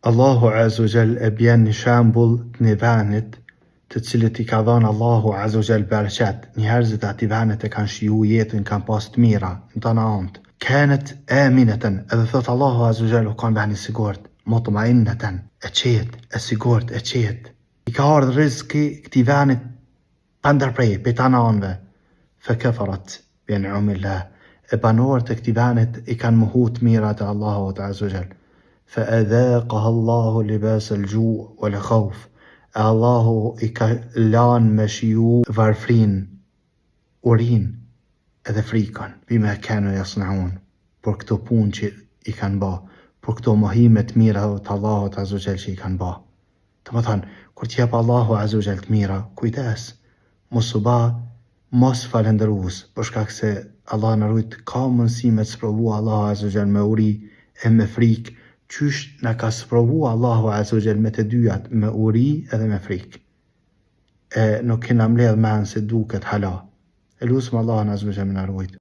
Allahu Azza wa Jall e bjen një shembull të një venit të cilit I ka dhënë Allahu Azza wa Jall bereqet. Njerëzit e atij venit e kanë shiju jetën, kanë pas të mira në tana ant. Kanat aminatan, edhe thot Allahu Azza wa Jall u kanë ven I sigurt, mutmainatan, e qetë, e sigurt, e qetë. I ka ardhur rizki këtij venit pa ndërprej, pe tana anëve. Fakafarat bi an'amillah, e banorët e këtij venit I kanë mohu të mirat e Allahut Azza wa Jall. فأذاقها الله لباس الجوع والخوف. Allahu I ka lanë me shiju varfrin, urin edhe frikën, bima kanu yasnaun, për këto punë që I kanë ba, për këto mohime të mira të Allahut Azza wa Jall që I kanë ba. Të më thënë, kur t'jep Allahu Azza wa Jall të mira, kujdes, mos u ba, mos falenderus, për shkak se Allah në rujt ka mundësi me të sprovu Allahu Azza wa Jall me uri e me frikë, qysh në ka sprovu Allahu Azza wa Jall me të dyjat, me uri edhe me frikë. E nuk kena mledh men se duket hala. E lusëm Allah Azza wa Jall me në rujt.